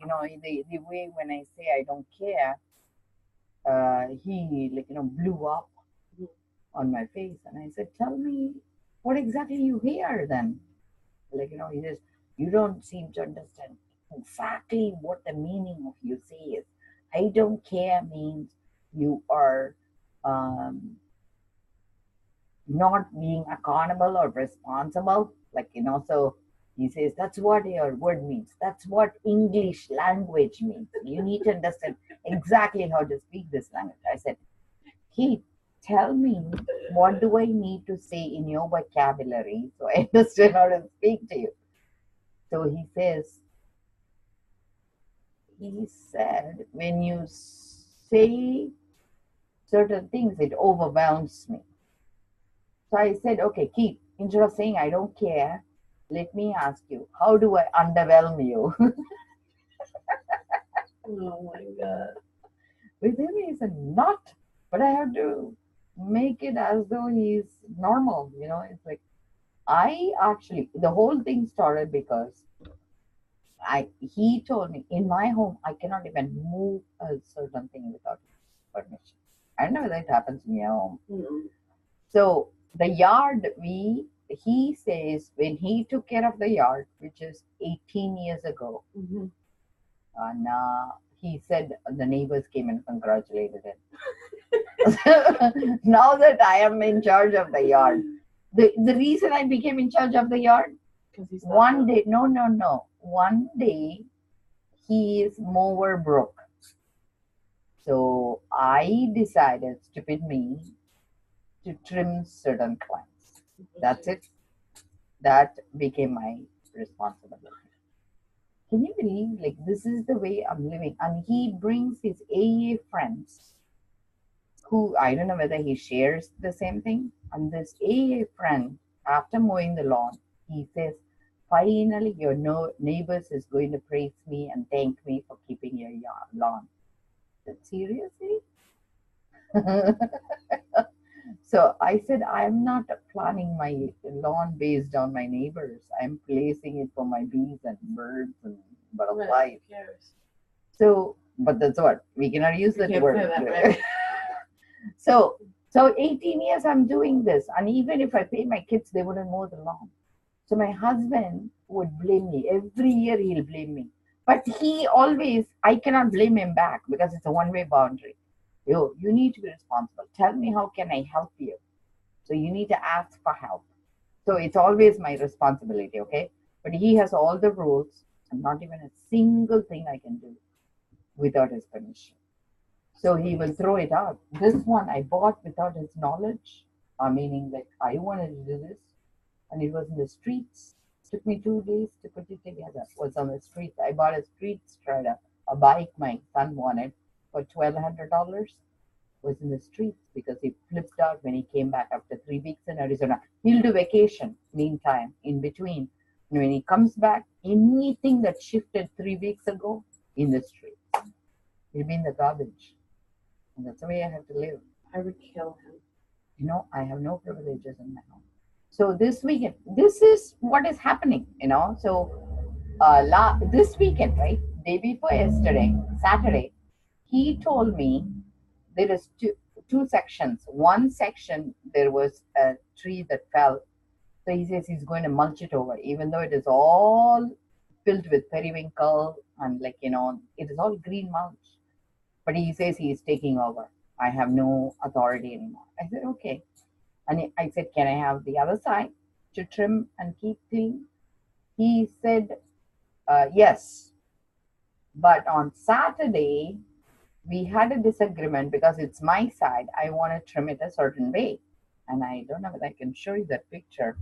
like, the way when I say I don't care, he, like, blew up on my face. And I said, tell me what exactly you hear then. Like, he says, you don't seem to understand exactly what the meaning of you say is. I don't care means you are not being accountable or responsible. Like, so he says, that's what your word means. That's what English language means. You need to understand exactly how to speak this language. I said, Keith, tell me, what do I need to say in your vocabulary so I understand how to speak to you? So he said, when you say certain things, it overwhelms me. So I said, okay, Keith, instead of saying I don't care, let me ask you, how do I underwhelm you? Oh my God. With him, he's a nut, but I have to make it as though he's normal. It's like, the whole thing started because he told me in my home, I cannot even move a certain thing without permission. I don't know whether it happens in your home. Mm-hmm. So the yard, he says when he took care of the yard, which is 18 years ago, Mm-hmm. and he said the neighbors came and congratulated him. Now that I am in charge of the yard, the reason I became in charge of the yard, one day, no, one day he is mower broke. So I decided, stupid me, to trim certain plants. That's it. That became my responsibility. Can you believe, like, this is the way I'm living? And he brings his AA friends, who I don't know whether he shares the same thing. And this AA friend, after mowing the lawn, he says, finally, your neighbors is going to praise me and thank me for keeping your lawn. I said, seriously? So I said, I'm not planning my lawn based on my neighbors. I'm placing it for my bees and birds and butterflies. So, but that's what we cannot use that word. Right? So 18 years I'm doing this, and even if I pay my kids, they wouldn't mow the lawn. So my husband would blame me every year. He'll blame me, but I cannot blame him back because it's a one-way boundary. You need to be responsible. Tell me, how can I help you? So you need to ask for help. So it's always my responsibility, okay? But he has all the rules, and not even a single thing I can do without his permission. So he will throw it out. This one I bought without his knowledge, meaning like I wanted to do this, and it was in the streets. It took me 2 days to put it together. It was on the streets. I bought a street strider, a bike my son wanted for $1,200. Was in the streets because he flipped out when he came back after 3 weeks in Arizona. He'll do vacation meantime, in between. And when he comes back, anything that shifted 3 weeks ago in the streets, he'll be in the garbage. And that's the way I have to live. I would kill him. I have no privileges in my home. So this weekend, this is what is happening, So this weekend, right? Day before yesterday, Saturday, he told me there is two sections. One section, there was a tree that fell. So he says he's going to mulch it over, even though it is all filled with periwinkle and it is all green mulch. But he says he is taking over. I have no authority anymore. I said, okay. And I said, can I have the other side to trim and keep clean? He said, yes. But on Saturday, we had a disagreement because it's my side. I want to trim it a certain way. And I don't know whether I can show you that picture,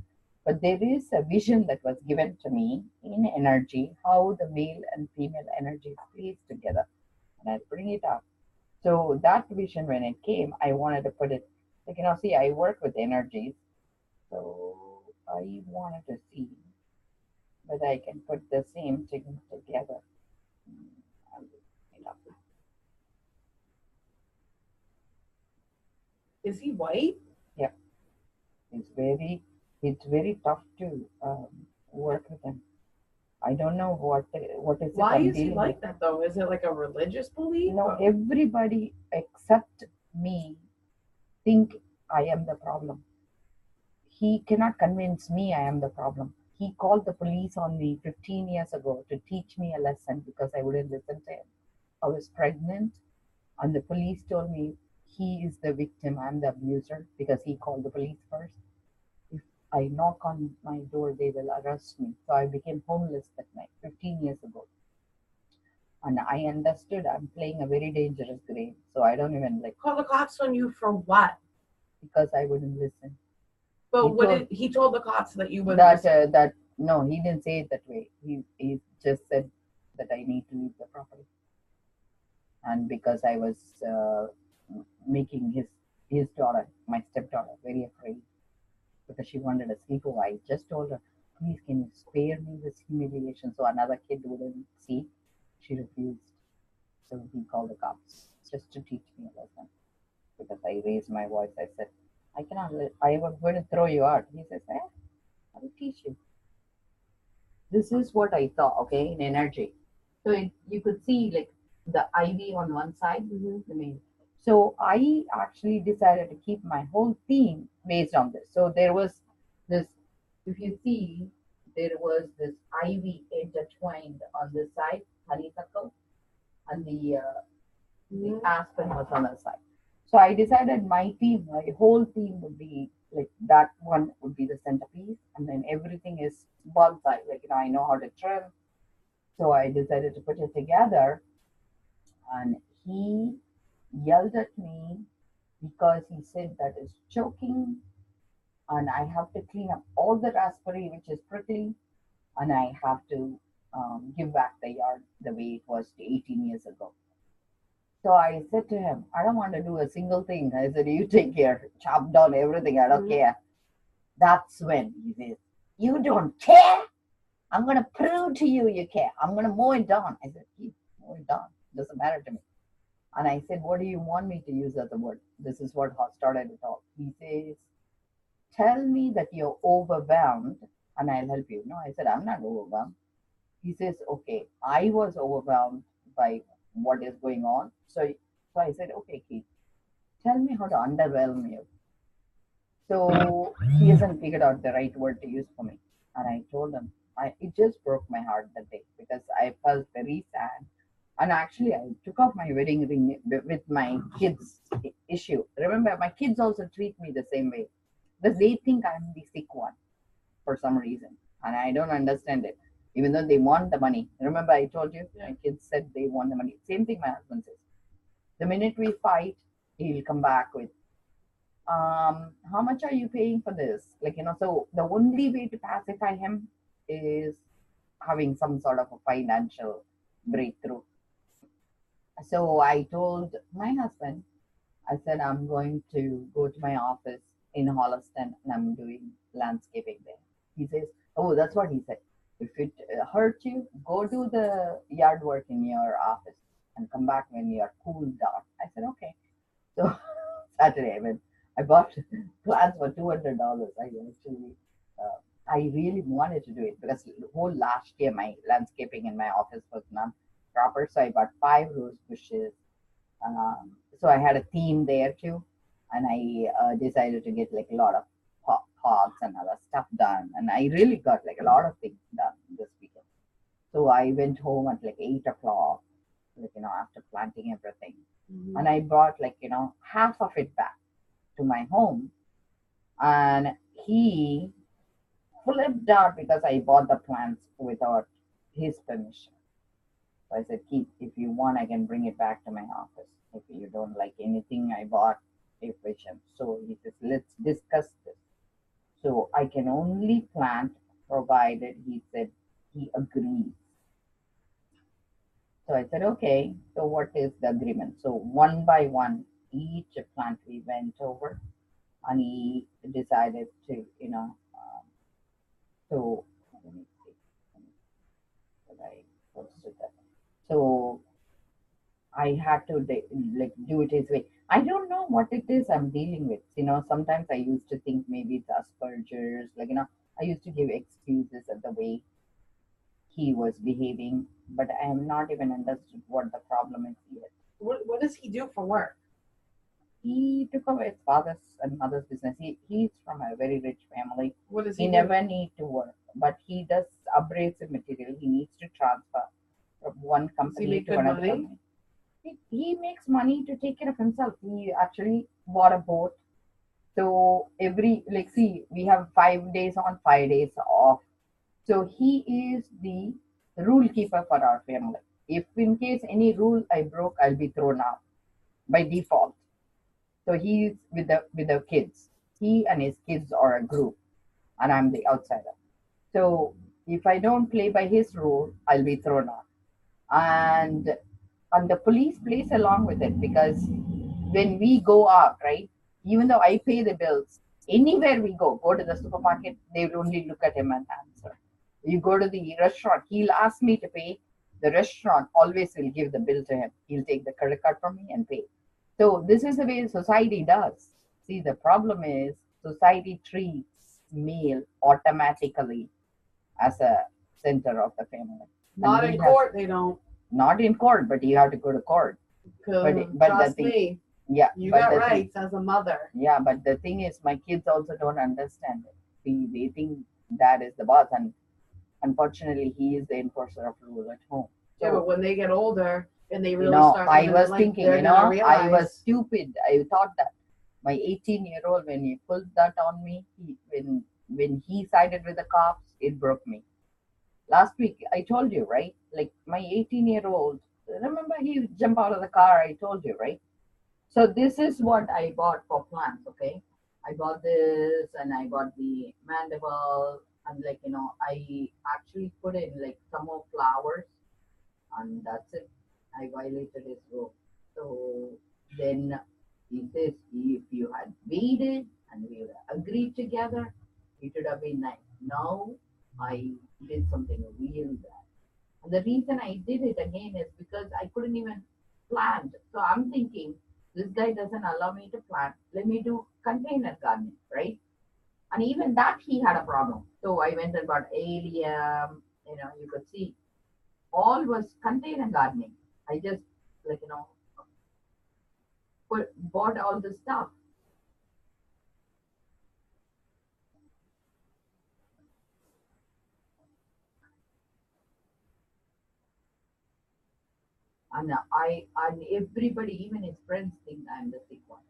but there is a vision that was given to me in energy, how the male and female energy plays together. And I bring it up. So that vision, when it came, I wanted to put it, see, I work with energies. So I wanted to see whether I can put the same thing together. Is he white? Yeah. It's very tough to work with him. I don't know what is it Why I'm is he dealing with. like that though? Is it like a religious belief? No, everybody except me think I am the problem. He cannot convince me I am the problem. He called the police on me 15 years ago to teach me a lesson because I wouldn't listen to him. I was pregnant, and the police told me he is the victim, I'm the abuser because he called the police first. If I knock on my door, they will arrest me. So I became homeless that night, 15 years ago. And I understood I'm playing a very dangerous game. So I don't even like. Call the cops on you for what? Because I wouldn't listen. But he told the cops that you wouldn't that no, he didn't say it that way. He just said that I need to leave the property. And because I was making his daughter, my stepdaughter, very afraid because she wanted a sleepover. I just told her, please, can you spare me this humiliation so another kid wouldn't see? She refused. So he called the cops just to teach me a lesson. Because I raised my voice, I said, I cannot, I was going to throw you out. He says, I will teach you. This is what I thought, okay, in energy. So you could see like the ivy on one side, the main. So I actually decided to keep my whole theme based on this. So there was this, if you see, there was this ivy intertwined on this side, honeysuckle, and the aspen was on the side. So I decided my whole theme would be like that one would be the centerpiece, and then everything is bonsai. Like I know how to trim, so I decided to put it together. And he yelled at me because he said that is choking, and I have to clean up all the raspberry which is prickly, and I have to give back the yard the way it was 18 years ago. So I said to him, I don't want to do a single thing. I said, you take care, chop down everything. I don't care. That's when he says, you don't care? I'm going to prove to you you care. I'm going to mow it down. I said, keep mow it down. Doesn't matter to me. And I said, what do you want me to use as a word? This is what started it all. He says, tell me that you're overwhelmed and I'll help you. No, I said, I'm not overwhelmed. He says, okay, I was overwhelmed by what is going on. So I said, okay, Keith, tell me how to underwhelm you. So he hasn't figured out the right word to use for me. And I told him, it just broke my heart that day because I felt very sad. And actually, I took off my wedding ring with my kids' issue. Remember, my kids also treat me the same way because they think I'm the sick one for some reason. And I don't understand it, even though they want the money. Remember, I told you, my kids said they want the money. Same thing my husband says. The minute we fight, he'll come back with, how much are you paying for this? So the only way to pacify him is having some sort of a financial breakthrough. So I told my husband, I said, I'm going to go to my office in Holliston and I'm doing landscaping there. He says, oh, that's what he said. If it hurts you, go do the yard work in your office and come back when you're cooled down. I said, okay. So Saturday, I bought plants for $200. I really wanted to do it because the whole last year my landscaping in my office was not proper. So I bought 5 rose bushes. So I had a theme there too, and I decided to get like a lot of pots and other stuff done, and I really got like a lot of things done this weekend. So I went home at like 8 o'clock, after planting everything, and I brought like half of it back to my home, and he flipped out because I bought the plants without his permission. So I said, Keith, if you want, I can bring it back to my office. If you don't like anything I bought, efficient. So he says, let's discuss this. So I can only plant provided he said he agrees. So I said, okay, so what is the agreement? So one by one, each plant we went over and he decided to, so let me see. I posted that. So I had to like do it his way. I don't know what it is I'm dealing with. Sometimes I used to think maybe it's Asperger's. I used to give excuses at the way he was behaving, but I have not even understood what the problem is yet. What does he do for work? He took over his father's and mother's business. He's from a very rich family. What does he do? never need to work, but he does abrasive material. He needs to transfer from one company to another company. He makes money to take care of himself. He actually bought a boat. So we have 5 days on, 5 days off. So he is the rule keeper for our family. If in case any rule I broke, I'll be thrown out by default. So he's with the kids. He and his kids are a group, and I'm the outsider. So if I don't play by his rule, I'll be thrown out. And the police plays along with it, because when we go out, right, even though I pay the bills, anywhere we go to the supermarket, they will only look at him and answer. You go to the restaurant, he'll ask me to pay. The restaurant always will give the bill to him. He'll take the credit card from me and pay. So this is the way society does. See, the problem is society treats male automatically as a center of the family. Not in court, they don't. Not in court, but you have to go to court. But trust me, yeah, you got rights as a mother. Yeah, but the thing is, my kids also don't understand it. They think dad is the boss, and unfortunately, he is the enforcer of rule at home. So, yeah, but when they get older and they really start, I was thinking, I was stupid. I thought that my 18-year-old, when he pulled that on me, when he sided with the cops, it broke me. Last week, I told you, right? Like my 18-year-old, remember he jumped out of the car, I told you, right? So this is what I bought for plants, okay? I bought this and I got the mandible, and I actually put in like some more flowers, and that's it. I violated his rule. So then he says, if you had waited and we would have agreed together, it would have been nice. Now I did something really bad. And the reason I did it again is because I couldn't even plant. So I'm thinking, this guy doesn't allow me to plant. Let me do container gardening, right? And even that he had a problem. So I went and bought allium, you could see all was container gardening. I just bought all the stuff. And everybody, even his friends, think I'm the sick one.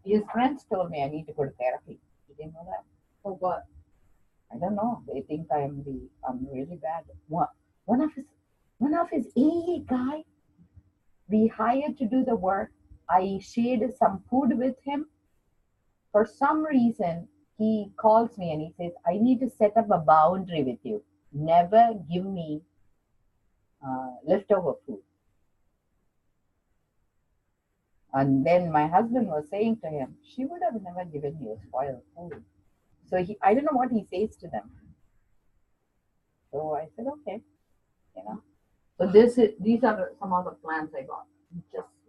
His friends told me I need to go to therapy. You didn't know that? For what? I don't know. They think I'm really bad. One of his AA guy, we hired to do the work. I shared some food with him. For some reason, he calls me and he says, I need to set up a boundary with you. Never give me leftover food. And then my husband was saying to him, she would have never given you spoiled food. So I don't know what he says to them. So I said, okay, So these are some of the plants I got.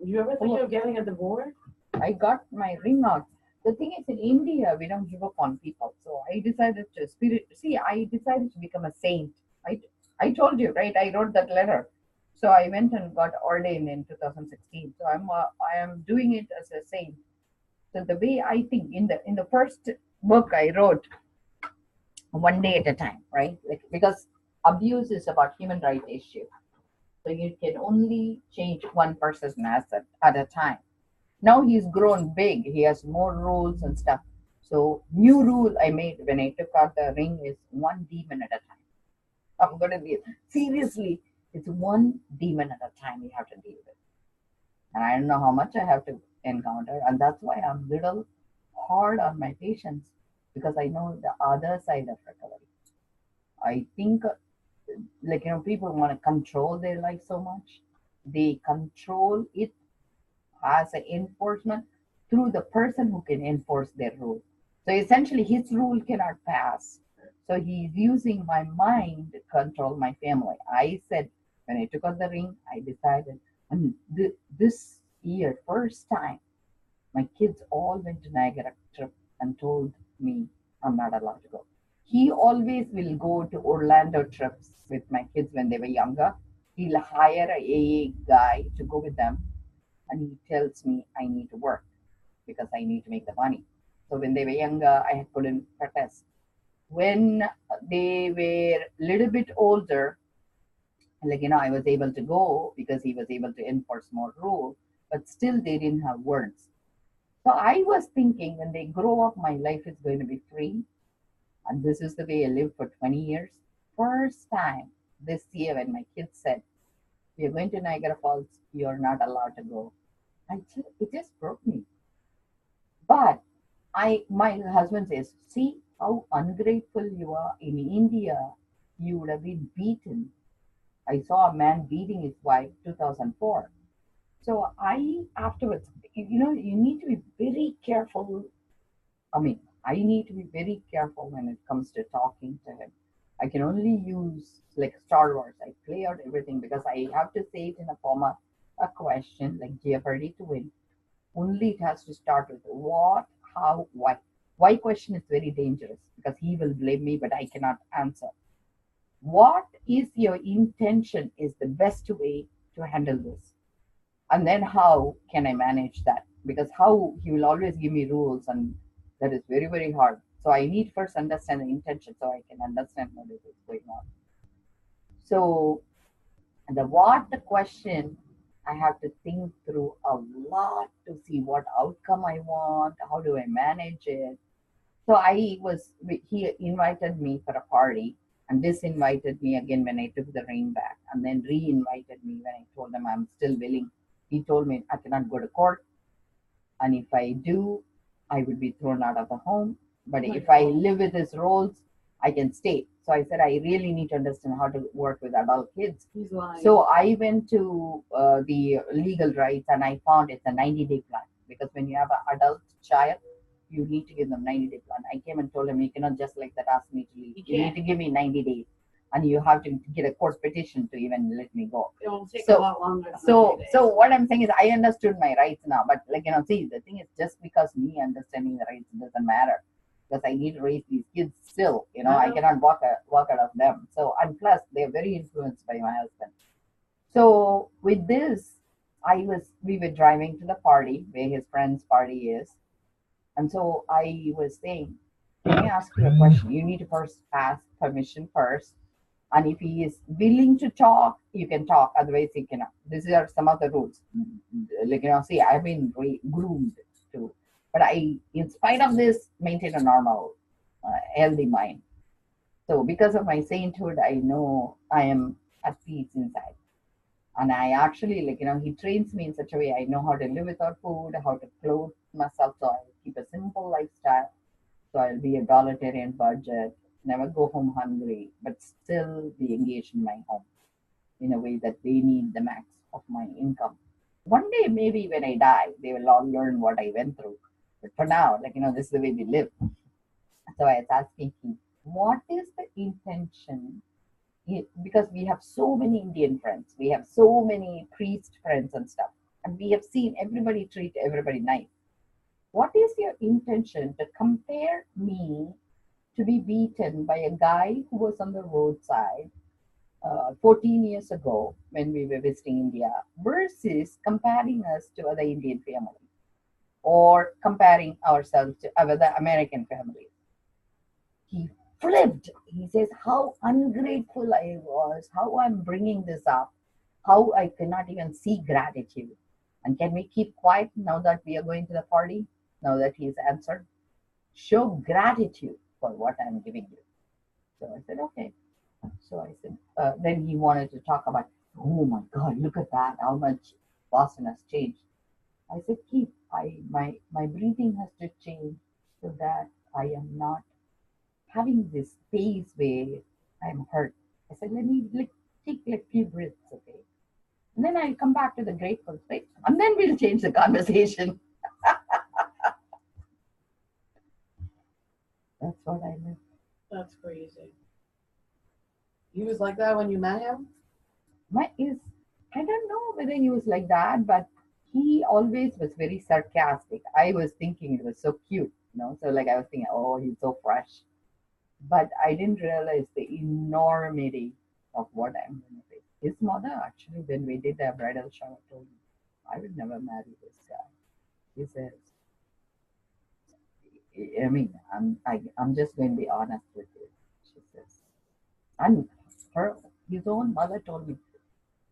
You ever think of getting a divorce? I got my ring out. The thing is, in India, we don't give up on people. So I decided to become a saint. I told you, right? I wrote that letter. So I went and got ordained in 2016. So I am doing it as a saint. So the way I think, in the first book I wrote, one day at a time, right? Because abuse is about human rights issue. So you can only change one person at a time. Now he's grown big. He has more rules and stuff. So new rule I made when I took out the ring is one demon at a time. I'm going to be seriously. It's one demon at a time you have to deal with. And I don't know how much I have to encounter. And that's why I'm a little hard on my patients, because I know the other side of recovery. I think people want to control their life so much. They control it as an enforcement through the person who can enforce their rule. So essentially his rule cannot pass. So he's using my mind to control my family. I said, when I took out the ring, I decided, and this year, first time, my kids all went to Niagara trip and told me I'm not allowed to go. He always will go to Orlando trips with my kids when they were younger. He'll hire a AA guy to go with them, and he tells me I need to work because I need to make the money. So when they were younger, I couldn't protest. When they were a little bit older, I was able to go because he was able to enforce more rules, but still they didn't have words. So I was thinking when they grow up, my life is going to be free. And this is the way I lived for 20 years. First time this year when my kids said, we are going to Niagara Falls, you're not allowed to go. It just broke me. But my husband says, see how ungrateful you are. In India, you would have been beaten. I saw a man beating his wife 2004. So I afterwards, you need to be very careful. I need to be very careful when it comes to talking to him. I can only use like Star Wars. I play out everything because I have to say it in a form of a question, like Jeopardy to win. Only it has to start with what, how, why. Why question is very dangerous because he will blame me, but I cannot answer. What is your intention is the best way to handle this. And then how can I manage that? Because how he will always give me rules, and that is very, very hard. So I need first understand the intention so I can understand what is going on. So the question, I have to think through a lot to see what outcome I want, how do I manage it. So he invited me for a party and disinvited me again when I took the ring back, and then re-invited me when I told him I'm still willing. He told me I cannot go to court, and if I do, I would be thrown out of the home. But if I live with his rules, I can stay. So I said, I really need to understand how to work with adult kids. So I went to the legal rights and I found it's a 90-day plan. Because when you have an adult child, you need to give them 90-day plan. I came and told him, you cannot just like that ask me to leave. You need to give me 90 days. And you have to get a court petition to even let me go. It will take a lot longer. So what I'm saying is I understood my rights now. But see, the thing is just because me understanding the rights doesn't matter. Because I need to raise these kids still. I cannot walk out of them. So, and plus they're very influenced by my husband. So with this, we were driving to the party where his friend's party is. And so I was saying, can I ask you a question? You need to first ask permission first. And if he is willing to talk, you can talk. Otherwise, he cannot. These are some of the rules. See, I've been groomed to, but I, in spite of this, maintain a normal, healthy mind. So because of my sainthood, I know I am at peace inside. And I actually, he trains me in such a way I know how to live without food, how to clothe myself. So I keep a simple lifestyle. So I'll be a egalitarian budget, never go home hungry, but still be engaged in my home in a way that they need the max of my income. One day, maybe when I die, they will all learn what I went through. But for now, this is the way we live. So I was asking him, what is the intention? Because we have so many Indian friends, we have so many priest friends and stuff, and we have seen everybody treat everybody nice. What is your intention to compare me to be beaten by a guy who was on the roadside 14 years ago when we were visiting India versus comparing us to other Indian families or comparing ourselves to other American families? He flipped. He says, how ungrateful I was, how I'm bringing this up, how I cannot even see gratitude. And can we keep quiet now that we are going to the party? Now that he's answered, show gratitude for what I'm giving you. So I said, okay. So I said, then he wanted to talk about, oh my God, look at that, how much Boston has changed. I said, my breathing has to change so that I am not having this phase where I'm hurt. I said, let me take a few breaths, okay? And then I'll come back to the grateful state, and then we'll change the conversation. That's what I meant. That's crazy. He was like that when you met him? I don't know whether he was like that, but he always was very sarcastic. I was thinking it was so cute, So I was thinking, oh, he's so fresh. But I didn't realize the enormity of what I'm going to face. His mother actually, when we did the bridal shower, told me, I would never marry this guy. He says, I mean, I'm just going to be honest with you. She says, and her, his own mother told me,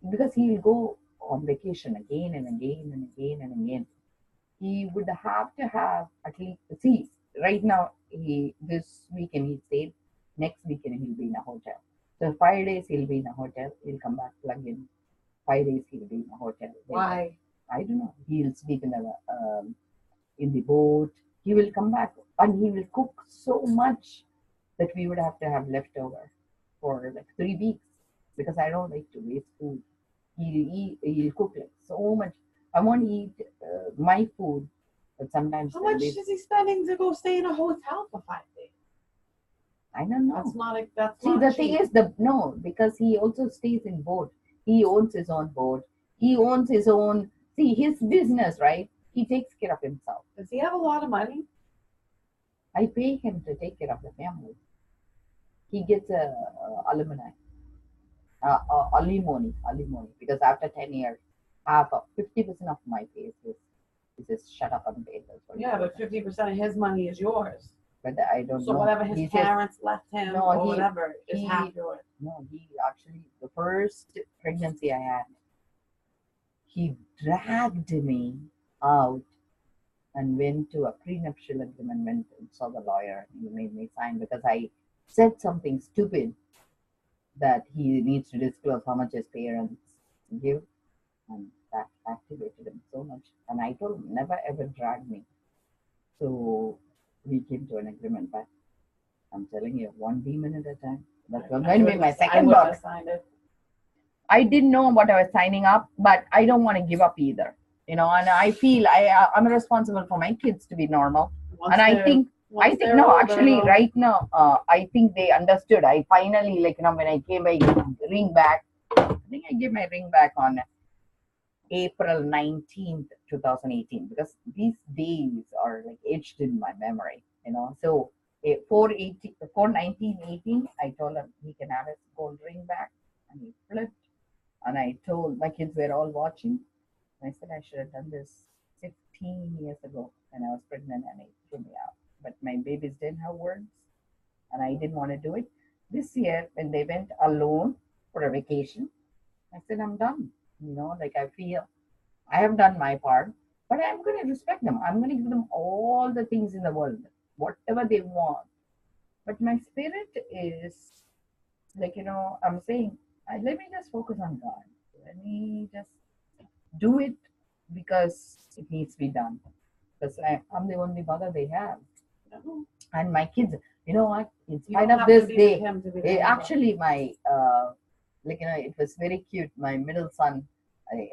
because he will go on vacation again and again and again and again. He would have to have at least, see, right now, this weekend he stayed, next weekend he'll be in a hotel. So 5 days he'll be in a hotel, he'll come back, plug in. 5 days he'll be in a hotel. Why? I don't know. He'll sleep in the boat. He will come back and he will cook so much that we would have to have leftover for like 3 weeks because I don't like to waste food. He'll cook like so much. I want to eat my food, but sometimes how much is he spending to go stay in a hotel for 5 days? I don't know. That's not. That's see. Not The cheap. thing is, no, because he also stays in boat. He owns his own boat. He owns his own. See, his business, right? He takes care of himself. Does he have a lot of money? I pay him to take care of the family. He gets a alumni, alimony, because after 10 years, half of 50% of my pay is just shut up and pay. Yeah, but 50% of his money is yours. But I don't know. So whatever his parents left him or whatever is half yours. No, he actually, the first pregnancy I had, he dragged me out and went to a prenuptial agreement, went and saw the lawyer. He made me sign because I said something stupid that he needs to disclose how much his parents give, and that activated him so much. And I told him, never ever drag me. So we came to an agreement, but I'm telling you, one demon at a time. That was going to be my second book. I didn't know what I was signing up, but I don't want to give up either. And I feel I'm responsible for my kids to be normal. And I think no, actually, right now, I think they understood. I finally, when I gave my ring back, I think I gave my ring back on April 19th, 2018, because these days are like etched in my memory, So 4/19/18, I told him he can have his gold ring back, and he flipped. And I told my kids were all watching. I said I should have done this 15 years ago when I was pregnant, and it threw me out. But my babies didn't have words, and I didn't want to do it. This year, when they went alone for a vacation, I said, I'm done. I feel I have done my part, but I'm going to respect them. I'm going to give them all the things in the world, whatever they want. But my spirit is I'm saying, let me just focus on God. Let me just do it because it needs to be done. Because I'm the only mother they have. And my kids, you know what? In spite of this, actually, my, it was very cute. My middle son,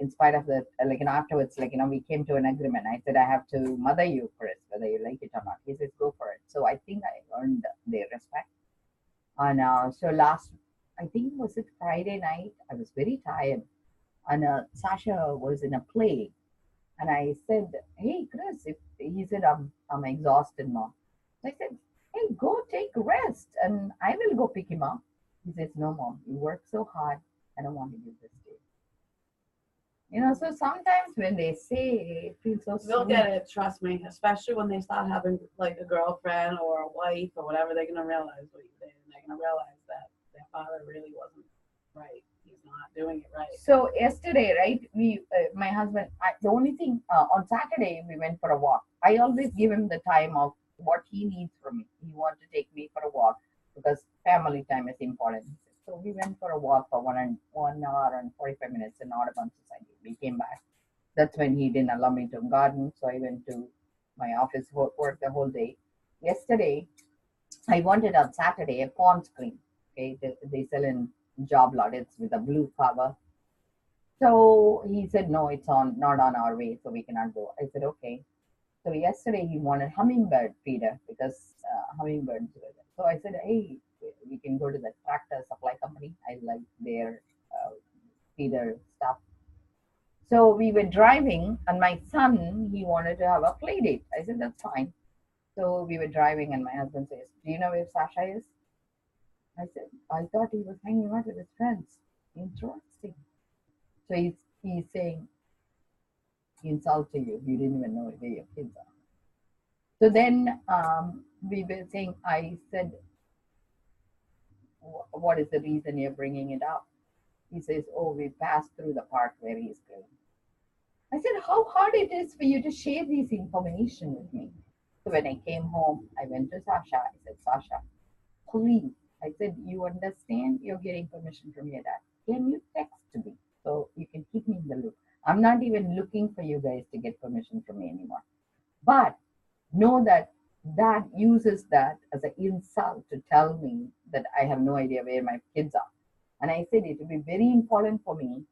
in spite of that, afterwards, we came to an agreement. I said, I have to mother you first, whether you like it or not. He says, go for it. So I think I earned their respect. And so I think was it Friday night, I was very tired. And Sasha was in a play. And I said, hey, Chris, he said, I'm exhausted now. So I said, hey, go take rest and I will go pick him up. He says, no, Mom, you work so hard. I don't want to do this to you. So sometimes when they say it feels so they'll get it, trust me, especially when they start having like a girlfriend or a wife or whatever, they're going to realize what you did. And they're going to realize that their father really wasn't right. He's not doing it right. So yesterday, right, my husband, the only thing, on Saturday, we went for a walk. I always give him the time of what he needs from me. He wants to take me for a walk because family time is important. So we went for a walk for 1 hour and 45 minutes in Audubon Society. We came back. That's when he didn't allow me to garden. So I went to my office, work the whole day. Yesterday, I wanted on Saturday a pawn screen. Okay, they sell in job lot. It's with a blue cover. So he said, no, it's not on our way, so we cannot go. I said, okay. So yesterday he wanted hummingbird feeder because hummingbirds were there. So I said, hey, we can go to the tractor supply company. I like their feeder stuff. So we were driving, and my son, he wanted to have a play date. I said, that's fine. So we were driving, and my husband says, do you know where Sasha is? I said, I thought he was hanging out with his friends. Interesting. So he's saying, he insulted you. You didn't even know where your kids are. So then we were saying, I said, what is the reason you're bringing it up? He says, oh, we passed through the park where he's playing. I said, how hard it is for you to share this information with me. So when I came home, I went to Sasha. I said, Sasha, please. I said, you understand you're getting permission from your dad. Can you text me so you can keep me in the loop? I'm not even looking for you guys to get permission from me anymore. But know that dad uses that as an insult to tell me that I have no idea where my kids are. And I said, it will be very important for me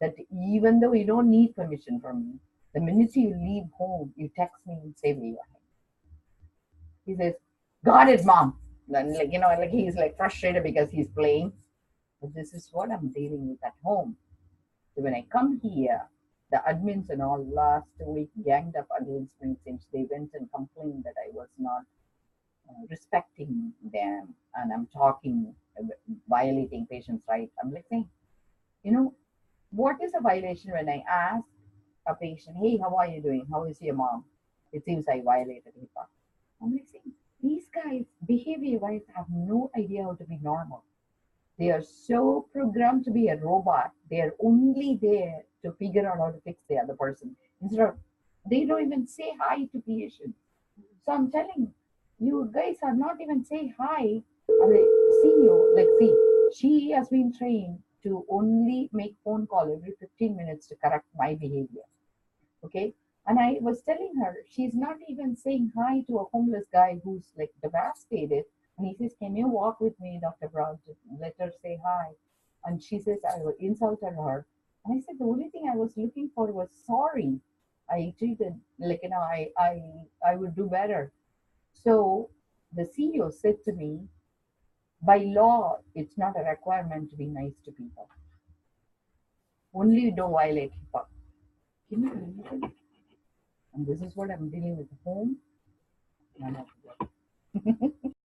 that even though you don't need permission from me, the minute you leave home, you text me and say where you are. He says, got it, mom. And like he's like frustrated because he's playing. But this is what I'm dealing with at home. So when I come here, the admins and all last week ganged up against me since they went and complained that I was not respecting them and I'm talking, violating patients' rights. I'm like saying, you know, what is a violation when I ask a patient, hey, how are you doing? How is your mom? It seems I violated HIPAA. I'm like saying, these guys, behavior wise, have no idea how to be normal. They are so programmed to be a robot. They are only there to figure out how to fix the other person. Instead of, they don't even say hi to patients. So I'm telling you guys are not even say hi. See you, like see, she has been trained to only make phone call every 15 minutes to correct my behavior. Okay. And I was telling her, she's not even saying hi to a homeless guy who's like devastated. And he says, can you walk with me, Dr. Brown, to let her say hi? And she says, I insulted her. And I said, the only thing I was looking for was sorry. I treated like, I would do better. So the CEO said to me, by law, it's not a requirement to be nice to people. Only you don't violate HIPAA. Can you believe it? And this is what I'm dealing with at home. None of that.